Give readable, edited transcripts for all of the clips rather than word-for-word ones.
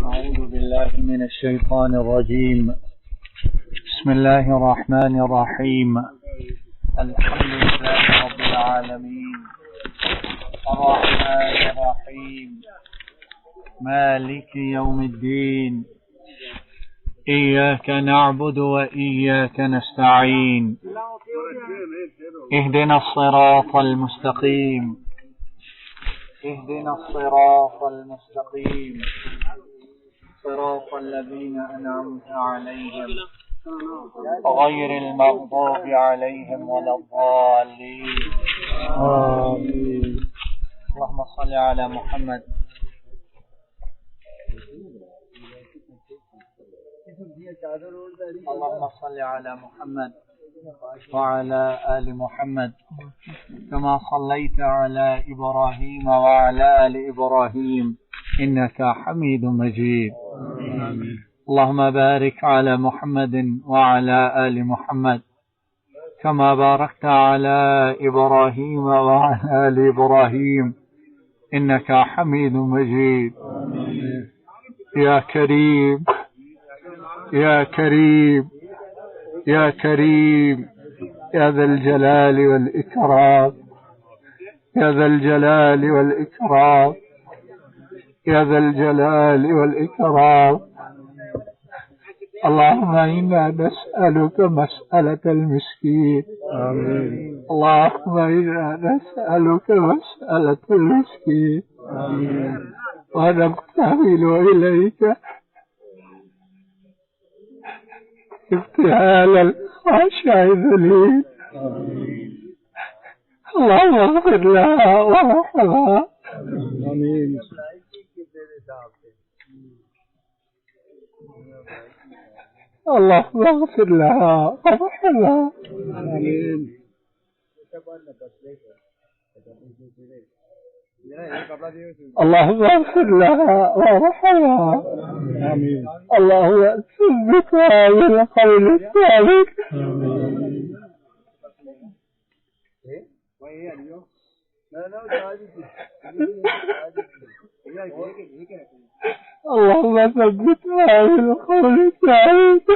أعوذ بالله من الشيطان الرجيم. بسم الله الرحمن الرحيم. الحمد لله رب العالمين، الرحمن الرحيم، مالك يوم الدين، إياك نعبد وإياك نستعين، اهدنا الصراط المستقيم، اهدنا الصراط المستقيم، صراط الذين أنعمت عليهم غير المغضوب عليهم ولا الضالين. آمين. اللهم صل على محمد اللهم صل على محمد وعلى آل محمد كما صليت على إبراهيم وعلى آل إبراهيم إنك حميد مجيد. اللهم بارك على محمد وعلى آل محمد كما باركت على إبراهيم وعلى آل إبراهيم إنك حميد مجيد. يا كريم يا كريم يا كريم يا ذا الجلال والإكرام، يا ذا الجلال والإكرام، يا ذا الجلال والإكرام. اللهم إنا نسألك مسألة المسكين. آمين. اللهم إنا نسألك مسألة المسكين. آمين. ونبتهل إليك ابتهال الخاشع الذليل. اللهم اغفر لها وارحمها. آمين. اللهم اغفر لها وارحمها. آمين. اللهم اغفر لها وارحمها. آمين. اللهم ثبتها بالقول الثابت. اللهم ثبتها بالقول الثابت.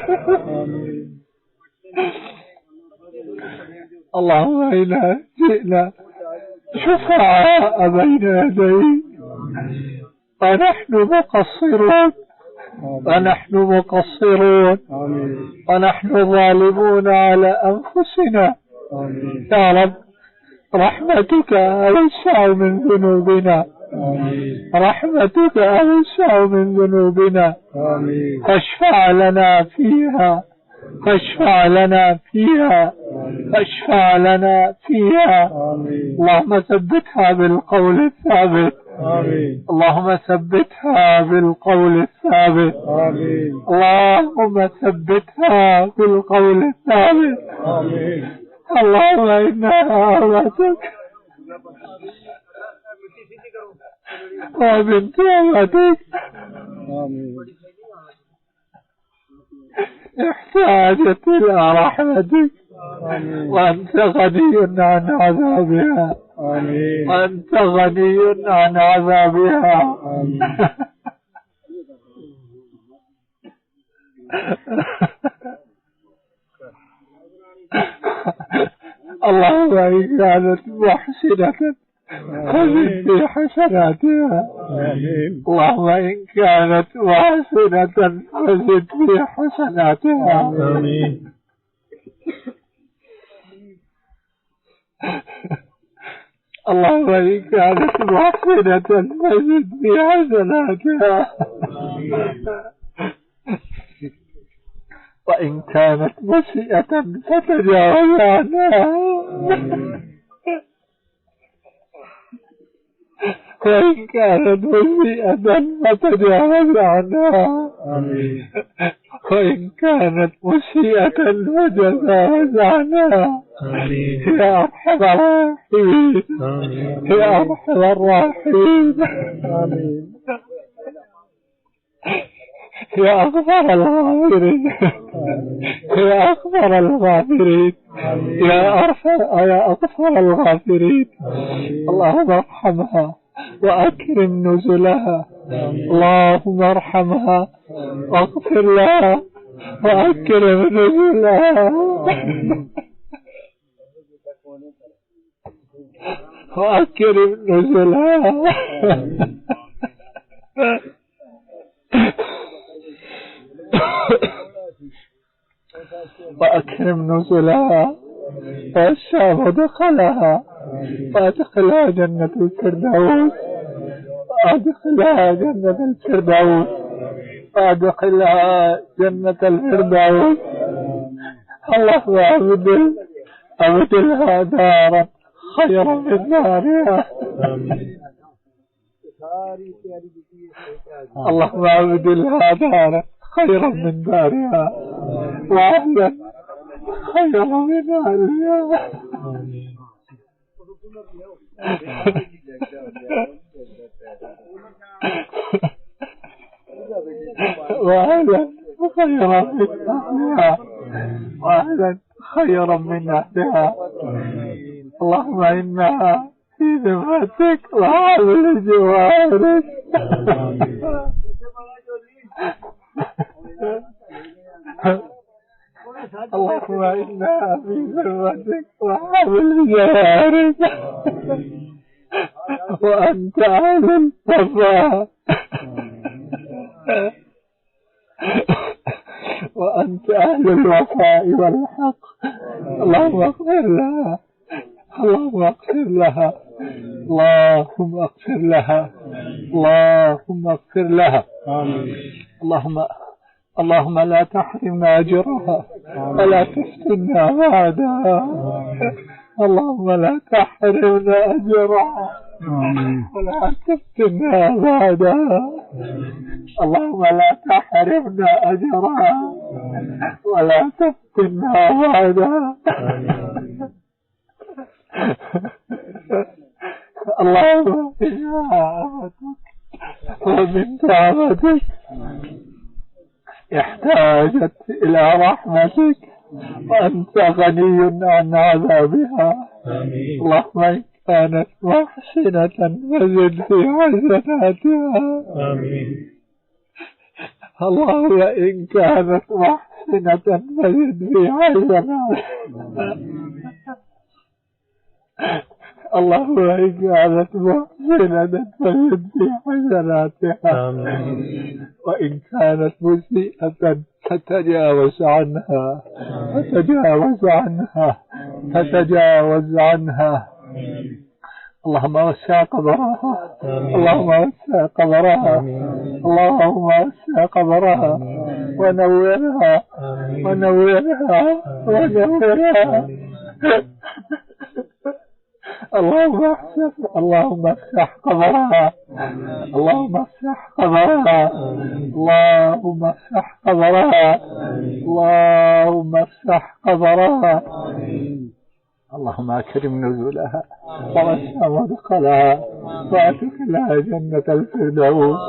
اللهم إنا جئنا شفعاء بين يديك ونحن مقصرون ونحن ظالمون على أنفسنا. يا رب رحمتك أوسع من ذنوبنا، رحمتك أوسع من ذنوبنا. فاشفع لنا فيها، فاشفع لنا فيها، فاشفع لنا فيها. اللهم ثبتها بالقول الثابت. اللهم ثبتها بالقول الثابت. اللهم ثبتها بالقول الثابت. اللهم إنها أمتك وبنت أمتك احتاجت إلى رحمتك، وأنت غني عن عذابها. وأنت غني عن عذابها. اللهم إن كانت محسنة فزد في حسناتها. اللهم إن كانت محسنة فزد في حسناتها. اللهم إن كانت محسنة فزد في حسناتها، وإن كانت مسيئة فتجاوز عنها، وإن كانت مسيئة فتجاوز عنها، وإن كانت مسيئة فتجاوز عنها. يا أرحم الراحمين، يا أرحم الراحمين. يا أغفر الغافرين، يا أغفر الغافرين، يا أغفر الغافرين. اللهم ارحمها، وأكرم نزلها. اللهم ارحمها واغفر لها وأكرم نزلها وأكرم نزلها وأكرم نزلها ووسع مدخلها وأدخلها جنة الفردوس وأدخلها جنة الفردوس وأدخلها جنة الفردوس. اللهم أبدلها دارا خيرا من دارها. اللهم أبدلها دارا خيرا من دارها وأهلا خيرا من أهلها وأهلا خيرا من أهلها وأهلا خيرا من أهلها. اللهم إنها في ذمتك وعامل جوارك. اللهم إنها في ذمتك وعامل جوارك وأنت أهل الصفاء وأنت أهل الوفاء والحق. اللهم اغفر لها اللهم اغفر لها اللهم اغفر لها اللهم اغفر لها. اللهم لا تحرمنا أجرها ولا تفتنا بعدها. اللهم لا تحرمنا أجرها ولا تفتنا بعدها. اللهم لا تحرمنا أجرها ولا تفتنا بعدها. اللهم إنها عبدك وبنت عبدك احتاجت إلى رحمتك وأنت غني عن عذابها. اللهم إن كانت محسنة فزد في حسناتها. اللهم إن كانت محسنة فزد في حسناتها. اللهم إن كانت محسنة فزد في حسناتها وإن كانت مسيئة فتجاوز عنها فتجاوز عنها. اللهم وسع قبرها اللهم وسع قبرها اللهم وسع قبرها ونورها اللهم افتح قبرها اللهم افتح قبرها اللهم افتح قبرها اللهم افتح قبرها. اللهم اكرم نزلها ووسع مدخلها وادخلها جنة الفردوس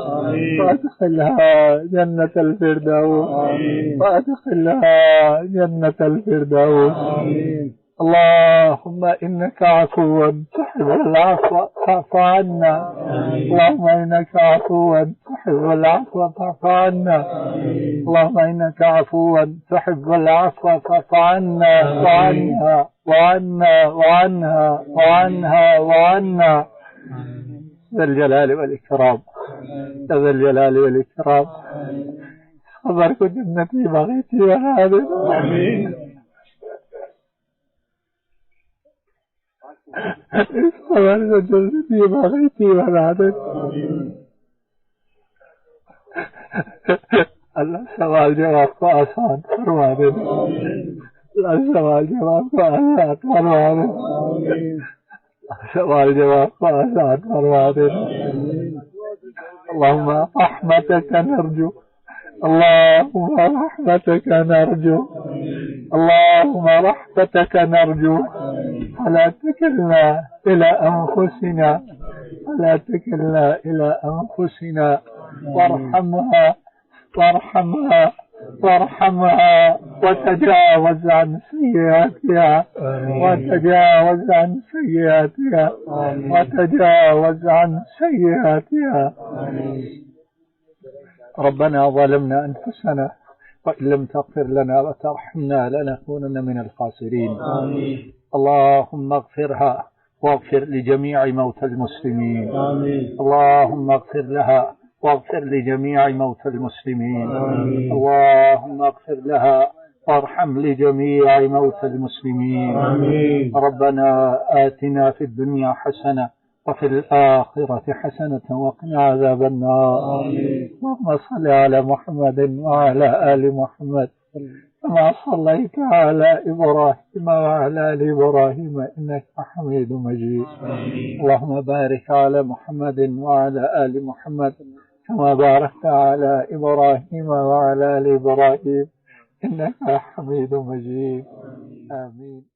وادخلها جنة الفردوس وادخلها جنة الفردوس. اللهم إنك عفو تحب العفو فاعف عنا. اللهم إنك عفو تحب العفو فاعف عنا. اللهم إنك عفو تحب العفو فاعف عنا وعنها ذا الجلال والإكرام ذا الجلال والإكرام. خبرك جنتي بغيتي ونادي. خبرك جنتي بغيتي ونادي. اللہ سوال جواب کو آسان فرما دے. اللہ سوال جواب کو آسان فرما دے. سوال جواب کو آسان فرما دے. اللهم رحمتك نرجو اللهم رحمتك نرجو اللهم رحمتك نرجو. فلا تكلنا إلى أنفسنا فلا تكلنا إلى أنفسنا وارحمها وارحمها وتجاوز عن سيئاتها وتجاوز عن سيئاتها وتجاوز عن سيئاتها. ربنا ظلمنا أنفسنا وإن لم تغفر لنا وترحمنا لنكونن من الخاسرين. اللهم اغفرها واغفر لجميع موتى المسلمين. اللهم اغفر لها واغفر لجميع موتى المسلمين. اللهم اغفر لها وارحم لجميع موتى المسلمين. ربنا آتنا في الدنيا حسنة وفي الآخرة حسنة وقنا عذاب النار. اللهم صل على محمد وعلى آل محمد كما صليت على إبراهيم وعلى آل إبراهيم إنك حميد مجيد. اللهم بارك على محمد وعلى آل محمد كما باركت على إبراهيم وعلى آل إبراهيم إنك حميد مجيد. آمين.